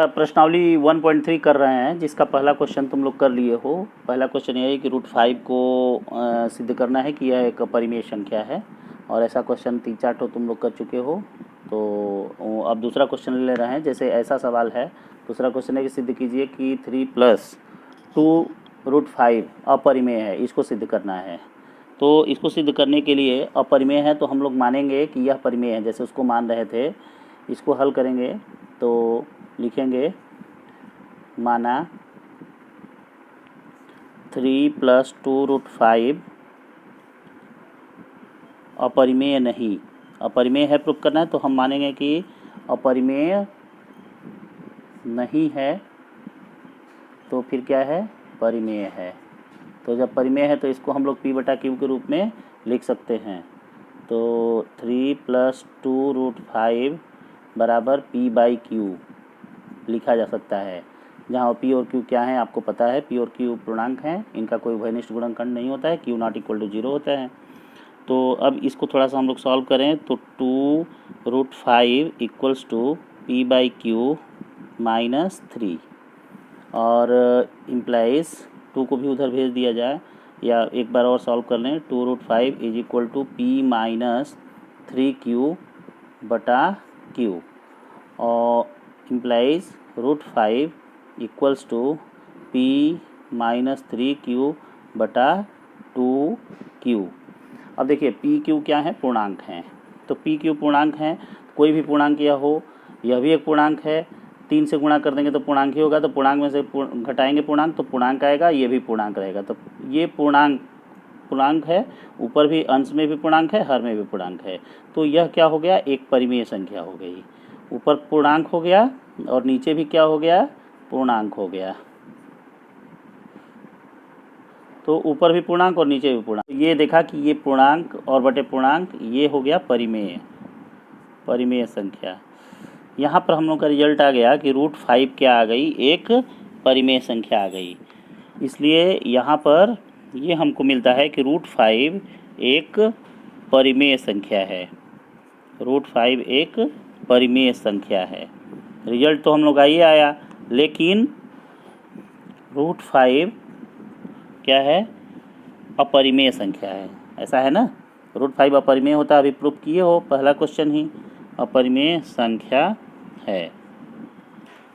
प्रश्नावली 1.3 कर रहे हैं, जिसका पहला क्वेश्चन तुम लोग कर लिए हो। पहला क्वेश्चन ये है कि √5 को सिद्ध करना है कि यह एक परिमेय संख्या है, और ऐसा क्वेश्चन 3-4 तो तुम लोग कर चुके हो। तो अब दूसरा क्वेश्चन ले रहे हैं। जैसे ऐसा सवाल है, दूसरा क्वेश्चन है कि सिद्ध कीजिए कि 3 + 2 √5 अपरिमेय है, इसको सिद्ध करना है। तो इसको सिद्ध करने के लिए अपरिमेय है तो हम लोग मानेंगे कि यह परिमेय है, जैसे उसको मान रहे थे। इसको हल करेंगे तो लिखेंगे माना 3 + 2 √5 अपरिमेय नहीं। अपरिमेय है प्रूफ करना है, तो हम मानेंगे कि अपरिमेय नहीं है, तो फिर क्या है, परिमेय है। तो जब परिमेय है तो इसको हम लोग P/Q के रूप में लिख सकते हैं। तो 3 + 2 √5 बराबर P/Q लिखा जा सकता है, जहाँ P और Q क्या है आपको पता है। P और Q पूर्णांक हैं, इनका कोई उभयनिष्ठ गुणनखंड नहीं होता है, Q ≠ 0 होता है। तो अब इसको थोड़ा सा हम लोग सॉल्व करें तो 2 √5 = P/Q - 3, और इम्प्लाइज 2 को भी उधर भेज दिया जाए, या एक बार और सॉल्व कर लें। 2 √5 = P - 3Q/Q, और इम्प्लाइज √5 = P - 3Q/2Q। अब देखिए PQ क्या है, पूर्णांक हैं। तो PQ पूर्णांक हैं, कोई भी पूर्णांक यह हो, यह भी एक पूर्णांक है। 3 से गुणा कर देंगे तो पूर्णांक ही होगा, तो पूर्णांक में से घटाएंगे पूर्णांक तो पूर्णांक आएगा, ये भी पूर्णांक रहेगा। तो ये पूर्णांक है, ऊपर भी अंश में भी पूर्णांक है, हर में भी पूर्णांक है। तो यह क्या हो गया, एक परिमेय संख्या हो गई। ऊपर पूर्णांक हो गया और नीचे भी क्या हो गया, पूर्णांक हो गया। तो ऊपर भी पूर्णांक और नीचे भी पूर्णांक। ये देखा कि ये पूर्णांक और बटे पूर्णांक, ये हो गया परिमेय संख्या। यहाँ पर हम लोग का रिजल्ट आ गया कि √5 क्या आ गई, एक परिमेय संख्या आ गई। इसलिए यहाँ पर ये हमको मिलता है कि √5 एक परिमेय संख्या है। √5 एक परिमेय संख्या है। रिजल्ट तो हम लोग का ये आया, लेकिन √5 क्या है, अपरिमेय संख्या है। ऐसा है ना, √5 अपरिमेय होता है, अभी प्रूफ किए हो, पहला क्वेश्चन ही अपरिमेय संख्या है।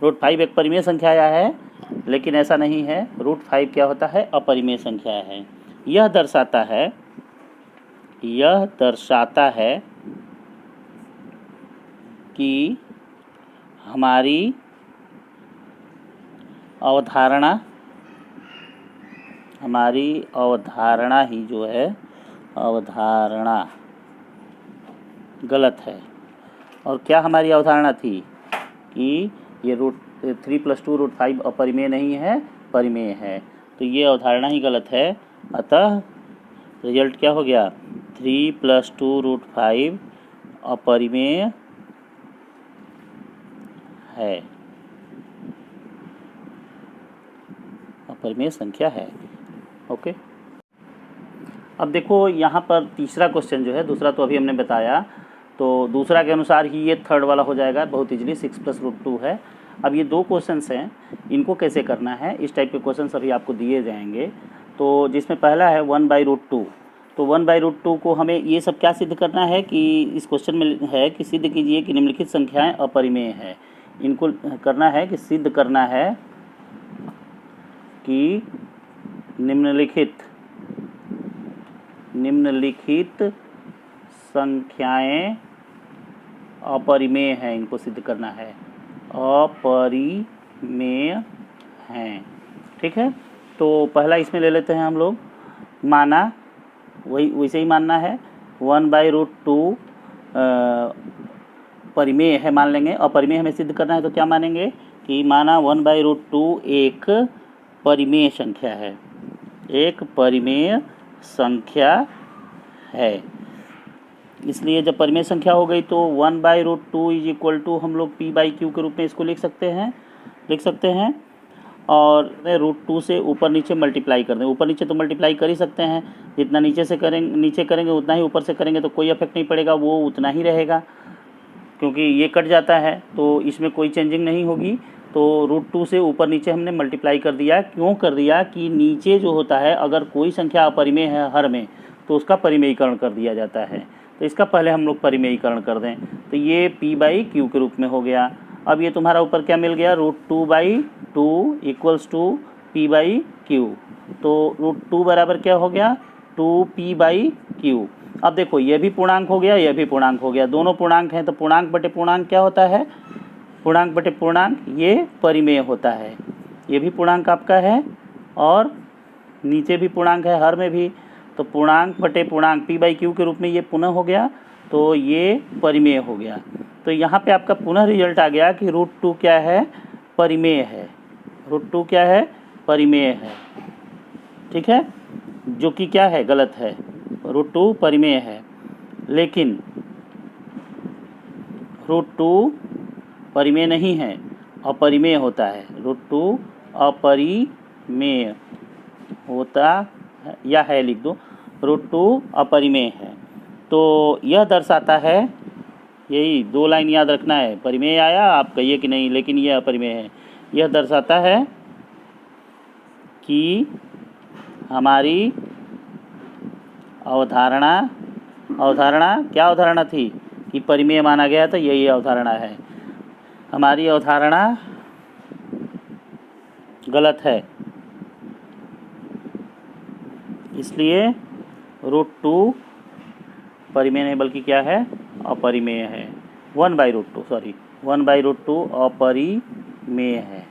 √5 एक परिमेय संख्या आया है, लेकिन ऐसा नहीं है। √5 क्या होता है, अपरिमेय संख्या है। यह दर्शाता है कि हमारी अवधारणा ही जो है, अवधारणा गलत है। और क्या हमारी अवधारणा थी कि ये 3 + 2 √5 अपरिमेय नहीं है, परिमेय है। तो ये अवधारणा ही गलत है। अतः रिजल्ट क्या हो गया, 3 + 2 √5 अपरिमेय है, अपरिमेय संख्या है। ओके। अब देखो यहाँ पर तीसरा क्वेश्चन जो है, दूसरा तो अभी हमने बताया, तो दूसरा के अनुसार ही ये थर्ड वाला हो जाएगा बहुत इजीली। 6 + √2 है। अब ये 2 क्वेश्चंस हैं, इनको कैसे करना है, इस टाइप के क्वेश्चंस अभी आपको दिए जाएंगे। तो जिसमें पहला है 1/√2, तो 1/√2 को हमें ये सब क्या सिद्ध करना है कि इस क्वेश्चन में है कि सिद्ध कीजिए कि निम्नलिखित संख्याएं अपरिमेय है। इनको करना है कि सिद्ध करना है कि निम्नलिखित संख्याएं अपरिमेय हैं। इनको सिद्ध करना है, अपरिमेय हैं। ठीक है, तो पहला इसमें ले लेते हैं हम लोग, माना वैसे ही मानना है 1/√2 परिमेय है मान लेंगे। अपरिमेय हमें सिद्ध करना है तो क्या मानेंगे कि माना 1/√2 एक परिमेय संख्या है, एक परिमेय संख्या है। इसलिए जब परिमेय संख्या हो गई तो 1/√2 = हम लोग P/Q के रूप में इसको लिख सकते हैं। और √2 से ऊपर नीचे मल्टीप्लाई कर दें। ऊपर नीचे तो मल्टीप्लाई कर ही सकते हैं, जितना नीचे करेंगे उतना ही ऊपर से करेंगे तो कोई इफेक्ट नहीं पड़ेगा, वो उतना ही रहेगा, क्योंकि ये कट जाता है तो इसमें कोई चेंजिंग नहीं होगी। तो √2 से ऊपर नीचे हमने मल्टीप्लाई कर दिया। क्यों कर दिया कि नीचे जो होता है अगर कोई संख्या अपरिमेय है हर में तो उसका परिमेयीकरण कर दिया जाता है। तो इसका पहले हम लोग परिमेयीकरण कर दें तो ये p/q के रूप में हो गया। अब ये तुम्हारा ऊपर क्या मिल गया, √2/2 इक्वल्स टू p/q। तो √2 बराबर क्या हो गया, 2p/q। अब देखो ये भी पूर्णांक हो गया, यह भी पूर्णांक हो गया, दोनों पूर्णांक हैं तो पूर्णांक बटे पूर्णांक क्या होता है, पूर्णांक बटे पूर्णांक ये परिमेय होता है। ये भी पूर्णांक आपका है और नीचे भी पूर्णांक है हर में भी, तो पूर्णांक बटे पूर्णांक p/q के रूप में ये पुनः हो गया, तो ये परिमेय हो गया। तो यहाँ पे आपका पुनः रिजल्ट आ गया कि √2 क्या है, परिमेय है। √2 क्या है, परिमेय है। ठीक है, जो कि क्या है, गलत है। √2 परिमेय है, लेकिन √2 परिमेय नहीं है, अपरिमेय होता है। √2 अपरिमेय होता है, या है लिख दो, √2 अपरिमेय है। तो यह दर्शाता है, यही 2 लाइन याद रखना है। परिमेय आया आप कहिए कि नहीं, लेकिन यह अपरिमेय है। यह दर्शाता है कि हमारी अवधारणा क्या अवधारणा थी कि परिमेय माना गया, तो यही अवधारणा है। हमारी अवधारणा गलत है, इसलिए √2 परिमेय नहीं बल्कि क्या है, अपरिमेय है। 1/√2 अपरिमेय है।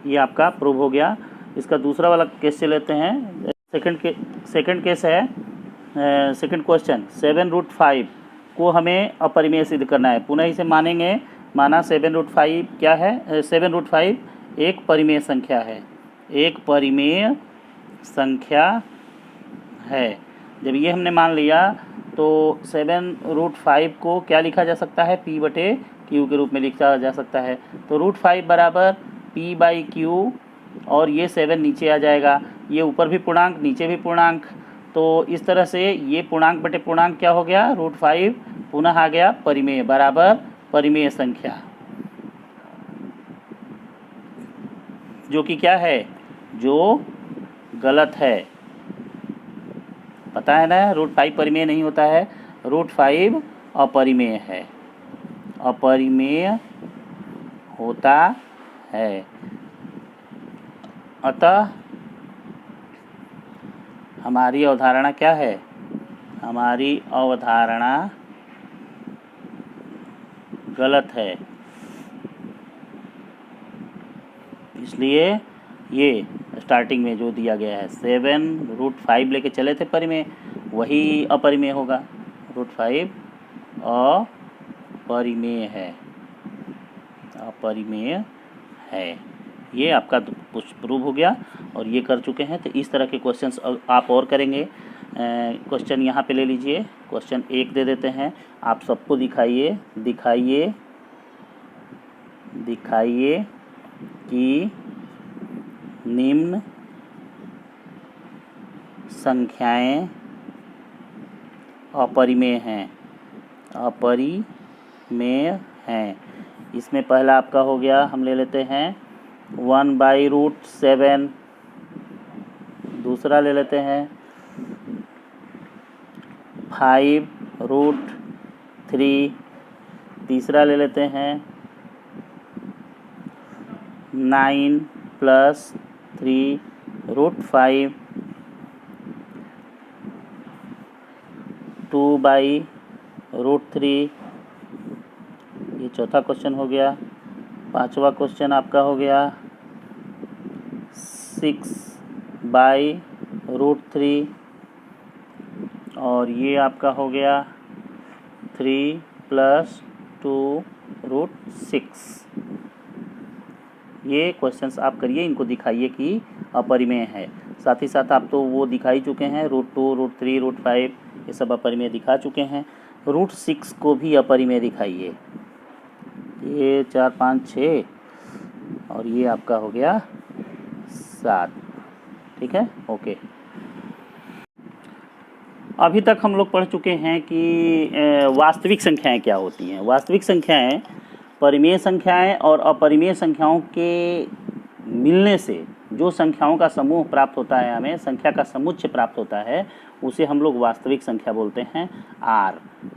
ये आपका प्रूव हो गया। इसका दूसरा वाला केस से लेते हैं। सेकंड केस है, सेकंड क्वेश्चन, 7√5 को हमें अपरिमेय सिद्ध करना है। पुनः इसे मानेंगे, माना 7√5 क्या है, 7√5 एक परिमेय संख्या है, एक परिमेय संख्या है। जब ये हमने मान लिया तो 7√5 को क्या लिखा जा सकता है, p/q के रूप में लिखा जा सकता है। तो √5 बराबर p/q, और ये 7 नीचे आ जाएगा, ये ऊपर भी पूर्णांक नीचे भी पूर्णांक, तो इस तरह से ये पूर्णांक बटे पूर्णांक क्या हो गया, √5 पुनः आ गया परिमेय, बराबर परिमेय संख्या, जो कि क्या है, जो गलत है। पता है ना, √5 परिमेय नहीं होता है, √5 अपरिमेय है, अपरिमेय होता है। अतः हमारी अवधारणा क्या है, हमारी अवधारणा गलत है। इसलिए ये स्टार्टिंग में जो दिया गया है 7√5 लेके चले थे परिमेय, वही अपरिमेय होगा। √5 अपरिमेय है, अपरिमेय है। ये आपका प्रूव हो गया और ये कर चुके हैं। तो इस तरह के क्वेश्चंस आप और करेंगे। क्वेश्चन यहाँ पे ले लीजिए, क्वेश्चन 1 दे देते हैं, आप सबको दिखाइए कि निम्न संख्याएं अपरिमेय हैं। इसमें पहला आपका हो गया, हम ले लेते हैं 1/√7, दूसरा ले लेते हैं 5√3, तीसरा ले लेते हैं 9 + 3√5, 2/√3। ये चौथा क्वेश्चन हो गया। पांचवा क्वेश्चन आपका हो गया 6/√3, और ये आपका हो गया 3 + 2√6। ये क्वेश्चंस आप करिए, इनको दिखाइए कि अपरिमेय है। साथ ही साथ आप तो वो दिखा ही चुके हैं, √2, √3, √5 ये सब अपरिमेय दिखा चुके हैं। √6 को भी अपरिमेय दिखाइए। ये 4, 5, 6 और ये आपका हो गया 7। ठीक है, ओके। अभी तक हम लोग पढ़ चुके हैं कि वास्तविक संख्याएं क्या होती हैं। वास्तविक संख्याएं परिमेय संख्याएं और अपरिमेय संख्याओं के मिलने से जो संख्याओं का समूह प्राप्त होता है, हमें संख्या का समुच्चय प्राप्त होता है, उसे हम लोग वास्तविक संख्या बोलते हैं। आर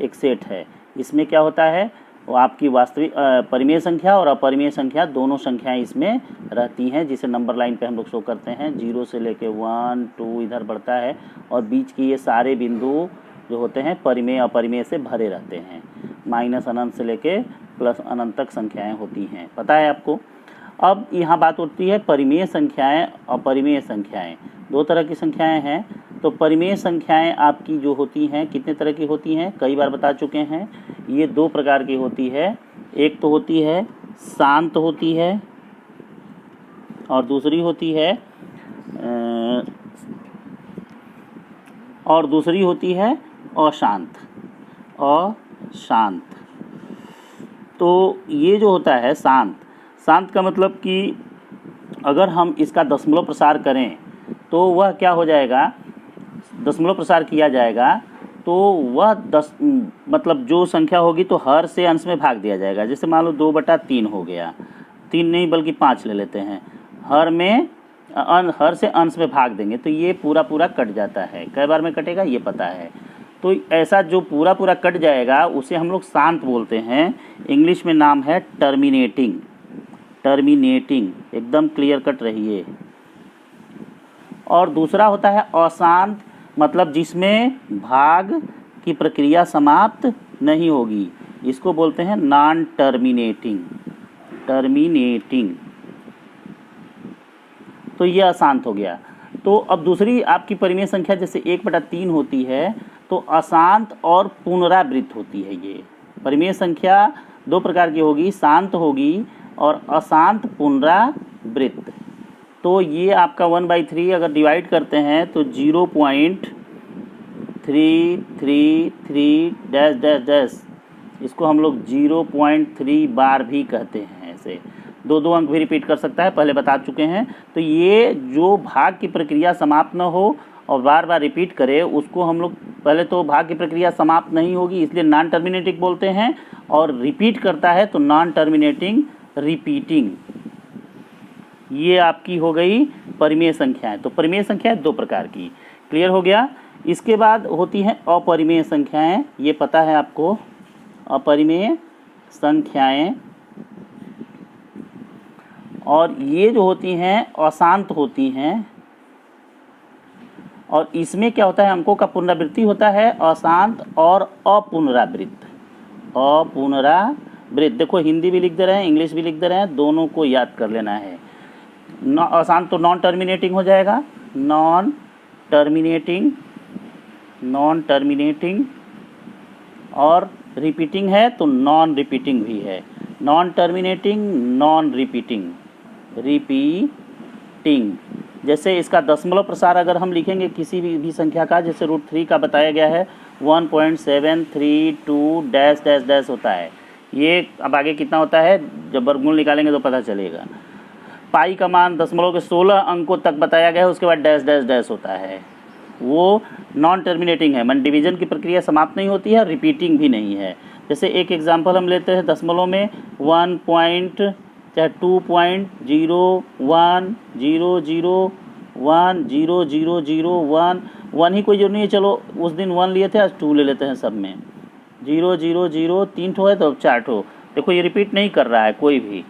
एक सेट है, इसमें क्या होता है, वो आपकी वास्तविक परिमेय संख्या और अपरिमेय संख्या दोनों संख्याएं इसमें रहती हैं, जिसे नंबर लाइन पे हम लोग शो करते हैं। 0 से लेके 1 2 इधर बढ़ता है और बीच की ये सारे बिंदु जो होते हैं परिमेय अपरिमेय से भरे रहते हैं। माइनस अनंत से लेके प्लस अनंत तक संख्याएं होती हैं, पता है आपको। अब यहाँ बात होती है परिमेय संख्याएं अपरिमेय संख्याएं, दो तरह की संख्याएं हैं। तो परिमेय संख्याएं आपकी जो होती हैं कितने तरह की होती हैं, कई बार बता चुके हैं। ये दो प्रकार की होती है, एक तो होती है शांत होती है और दूसरी होती है अशांत। अशांत तो ये जो होता है शांत का मतलब कि अगर हम इसका दशमलव प्रसार करें तो वह क्या हो जाएगा, दशमलव प्रसार किया जाएगा तो वह 10 मतलब जो संख्या होगी तो हर से अंश में भाग दिया जाएगा। जैसे मान लो 2/3 हो गया, 3 नहीं बल्कि 5 ले लेते हैं, हर से अंश में भाग देंगे तो ये पूरा कट जाता है। कई बार में कटेगा ये पता है। तो ऐसा जो पूरा कट जाएगा उसे हम लोग शांत बोलते हैं। इंग्लिश में नाम है टर्मिनेटिंग। एकदम क्लियर कट रहिए। और दूसरा होता है अशांत, मतलब जिसमें भाग की प्रक्रिया समाप्त नहीं होगी, इसको बोलते हैं नॉन टर्मिनेटिंग। तो ये अशांत हो गया। तो अब दूसरी आपकी परिमेय संख्या जैसे 1/3 होती है तो अशांत और पुनरावृत्त होती है। ये परिमेय संख्या दो प्रकार की होगी, शांत होगी और अशांत पुनरावृत्त। तो ये आपका 1/3 अगर डिवाइड करते हैं तो 0.333 इसको हम लोग 0.3 बार भी कहते हैं। ऐसे दो अंक भी रिपीट कर सकता है, पहले बता चुके हैं। तो ये जो भाग की प्रक्रिया समाप्त न हो और बार बार रिपीट करे उसको हम लोग, पहले तो भाग की प्रक्रिया समाप्त नहीं होगी इसलिए नॉन टर्मिनेटिंग बोलते हैं, और रिपीट करता है तो नॉन टर्मिनेटिंग रिपीटिंग। ये आपकी हो गई परिमेय संख्याएं। तो परिमेय संख्याएं दो प्रकार की, क्लियर हो गया। इसके बाद होती हैं अपरिमेय संख्याएं, ये पता है आपको। अपरिमेय संख्याएं और ये जो होती हैं अशांत होती हैं, और इसमें क्या होता है, अंकों का पुनरावृत्ति होता है। अशांत और अपुनरावृत्त। देखो हिंदी भी लिख दे रहे हैं, इंग्लिश भी लिख दे रहे हैं, दोनों को याद कर लेना है। अशांत तो नॉन टर्मिनेटिंग हो जाएगा, नॉन टर्मिनेटिंग, और रिपीटिंग है तो नॉन रिपीटिंग भी है। Non terminating, non repeating. जैसे इसका दशमलव प्रसार अगर हम लिखेंगे किसी भी संख्या का, जैसे √3 का बताया गया है 1.732 डैश होता है। ये अब आगे कितना होता है जब वर्गमूल निकालेंगे तो पता चलेगा। पाई का मान दशमलव के 16 अंकों तक बताया गया है, उसके बाद डैश होता है। वो नॉन टर्मिनेटिंग है, मन डिवीजन की प्रक्रिया समाप्त नहीं होती है, रिपीटिंग भी नहीं है। जैसे एक एग्जांपल हम लेते हैं दशमलव में 1.2.010010001 ही कोई जो नहीं है, चलो उस दिन 1 लिए थे आज 2 ले लेते हैं सब में। 000 3 ठो है तो अब 4 ठो। देखो ये रिपीट नहीं कर रहा है कोई भी,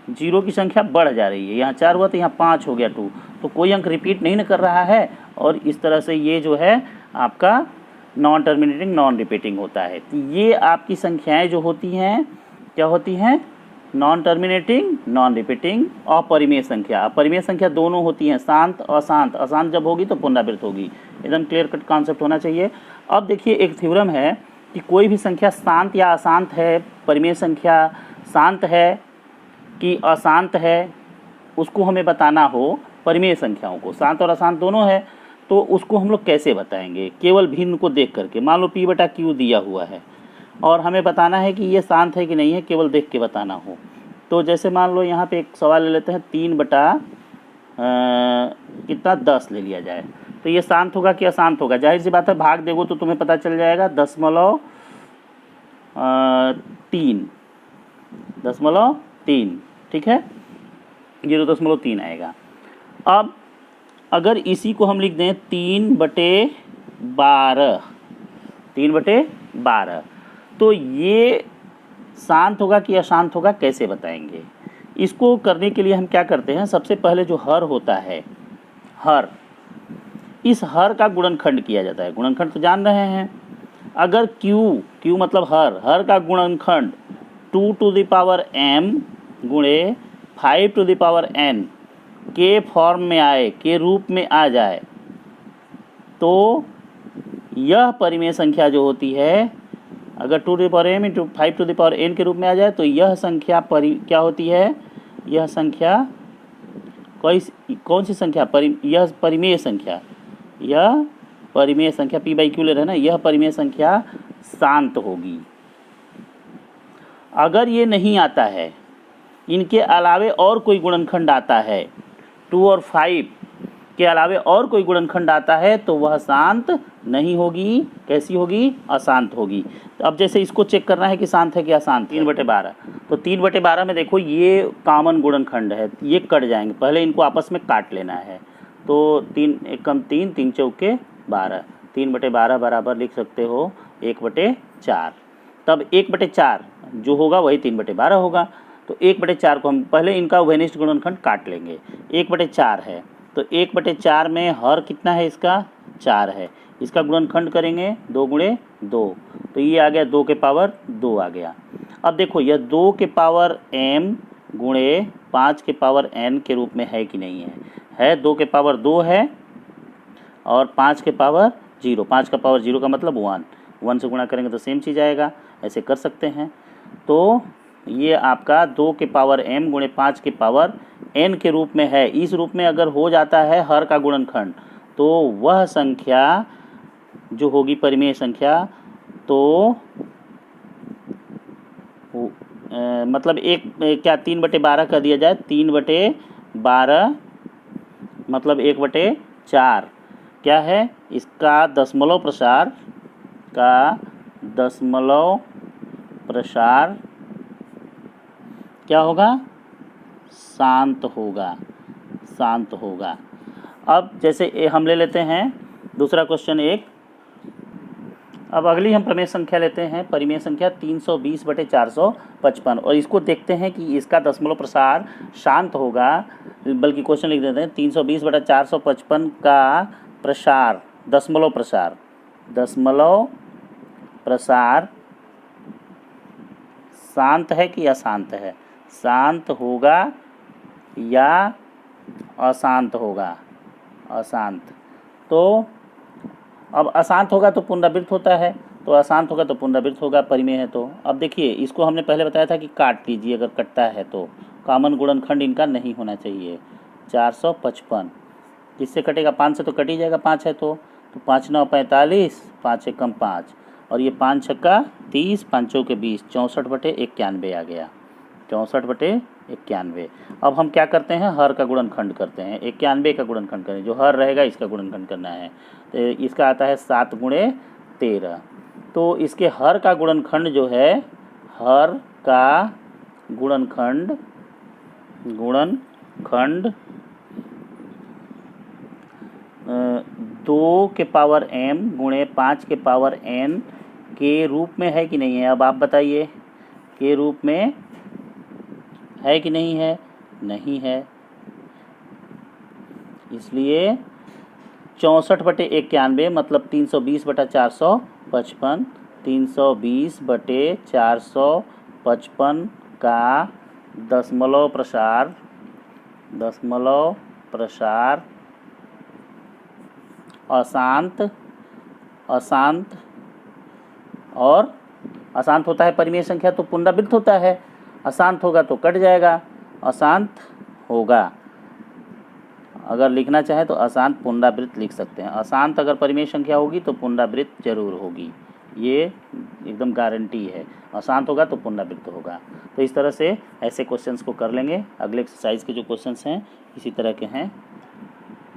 जीरो की संख्या बढ़ जा रही है। यहाँ 4 हुआ तो यहाँ 5 हो गया 2, तो कोई अंक रिपीट नहीं न कर रहा है। और इस तरह से ये जो है आपका नॉन टर्मिनेटिंग नॉन रिपीटिंग होता है। तो ये आपकी संख्याएं जो होती हैं क्या होती हैं, नॉन टर्मिनेटिंग नॉन रिपीटिंग। अपरिमेय संख्या दोनों होती हैं, शांत अशांत। अशांत जब होगी तो पुनरावृत्त होगी। एकदम क्लियर कट कॉन्सेप्ट होना चाहिए। अब देखिए एक थ्योरम है कि कोई भी संख्या शांत या अशांत है, परिमेय संख्या शांत है कि अशांत है, उसको हमें बताना हो। परिमेय संख्याओं को शांत और अशांत दोनों है, तो उसको हम लोग कैसे बताएंगे, केवल भिन्न को देख करके। मान लो P/Q दिया हुआ है और हमें बताना है कि ये शांत है कि नहीं है, केवल देख के बताना हो। तो जैसे मान लो यहाँ पे एक सवाल ले लेते हैं, 3/10 ले लिया जाए, तो ये शांत होगा कि अशांत होगा। जाहिर सी बात है, भाग देखो तो तुम्हें पता चल जाएगा 0.3। 0.3, ठीक है, 0.3 आएगा। अब अगर इसी को हम लिख दें 3/12, 3/12, तो ये शांत होगा कि अशांत होगा, कैसे बताएंगे? इसको करने के लिए हम क्या करते हैं, सबसे पहले जो हर होता है, हर, इस हर का गुणनखंड किया जाता है। गुणनखंड तो जान रहे हैं। अगर q मतलब हर का गुणनखंड 2m गुणे 5n के फॉर्म में आए, के रूप में आ जाए, तो यह परिमेय संख्या जो होती है, अगर 2m × 5n के रूप में आ जाए, तो यह संख्या क्या होती है? यह संख्या कौन सी संख्या? यह परिमेय संख्या, यह परिमेय संख्या p/q ले रहे हैं ना, यह परिमेय संख्या शांत होगी। अगर ये नहीं आता है, इनके अलावे और कोई गुणनखंड आता है, 2 और 5 के अलावे और कोई गुणनखंड आता है, तो वह शांत नहीं होगी। कैसी होगी? अशांत होगी। तो अब जैसे इसको चेक करना है कि शांत है कि अशांत। 3/12, तो 3/12 में देखो ये कॉमन गुणनखंड है, ये कट जाएंगे, पहले इनको आपस में काट लेना है। तो 3 एकम 3, 3 चौके 12, 3/12 बराबर लिख सकते हो 1/4। तब 1/4 जो होगा वही 3/12 होगा। तो 1/4 को हम पहले इनका उभयनिष्ठ गुणनखंड काट लेंगे। 1/4 है, तो 1/4 में हर कितना है इसका? 4 है। इसका गुणनखंड करेंगे 2 × 2, तो ये आ गया 2 के पावर 2 आ गया। अब देखो यह 2 के पावर m गुणे 5 के पावर n के रूप में है कि नहीं है? 2 के पावर 2 है और 5 के पावर 0, 5 का पावर 0 का मतलब 1 से गुणा करेंगे तो सेम चीज़ आएगा। ऐसे कर सकते हैं। तो ये आपका 2 के पावर m गुणे 5 के पावर n के रूप में है। इस रूप में अगर हो जाता है हर का गुणनखंड, तो वह संख्या जो होगी परिमेय संख्या, तो मतलब क्या 3/12 कर दिया जाए, 3/12 मतलब 1/4 क्या है? इसका दशमलव प्रसार क्या होगा? शांत होगा। अब जैसे हम ले लेते हैं दूसरा क्वेश्चन 1। अब अगली हम परिमेय संख्या लेते हैं, परिमेय संख्या 320/455, और इसको देखते हैं कि इसका दशमलव प्रसार शांत होगा। बल्कि क्वेश्चन लिख देते हैं 320/455 का प्रसार, दशमलव प्रसार शांत है कि अशांत है? शांत होगा या अशांत होगा? अशांत। तो अब अशांत होगा तो पुनरावृत्त होता है, तो अशांत होगा तो पुनरावृत्त होगा, परिमेय है तो। अब देखिए इसको हमने पहले बताया था कि काट लीजिए, अगर कटता है तो कॉमन गुणनखंड इनका नहीं होना चाहिए। 455 किससे कटेगा? 5 से तो कट ही जाएगा, 5 है तो 5 9 45, 5 एकम 5, और ये 5 छक्का 30, 5 चौके 20, 64/91 आ गया, 64/91। अब हम क्या करते हैं? हर का गुणनखंड करते हैं, 91 का गुणनखंड करें, जो हर रहेगा इसका गुणनखंड करना है। तो इसका आता है 7 × 13। तो इसके हर का गुणनखंड जो है, हर का गुणनखंड 2 के पावर m गुणे 5 के पावर n के रूप में है कि नहीं है? अब आप बताइए, के रूप में है कि नहीं है? नहीं है। इसलिए 64/91 मतलब 320/455, 320/455 का दशमलव प्रसार अशांत और अशांत होता है परिमेय संख्या तो पुनरावृत्त होता है, अशांत होगा तो कट जाएगा, अशांत होगा। अगर लिखना चाहे तो अशांत पुनरावृत्त लिख सकते हैं। अशांत अगर परिमेय संख्या होगी तो पुनरावृत्त जरूर होगी, ये एकदम गारंटी है। अशांत होगा तो पुनरावृत्त होगा। तो इस तरह से ऐसे क्वेश्चंस को कर लेंगे। अगले एक्सरसाइज के जो क्वेश्चंस हैं इसी तरह के हैं।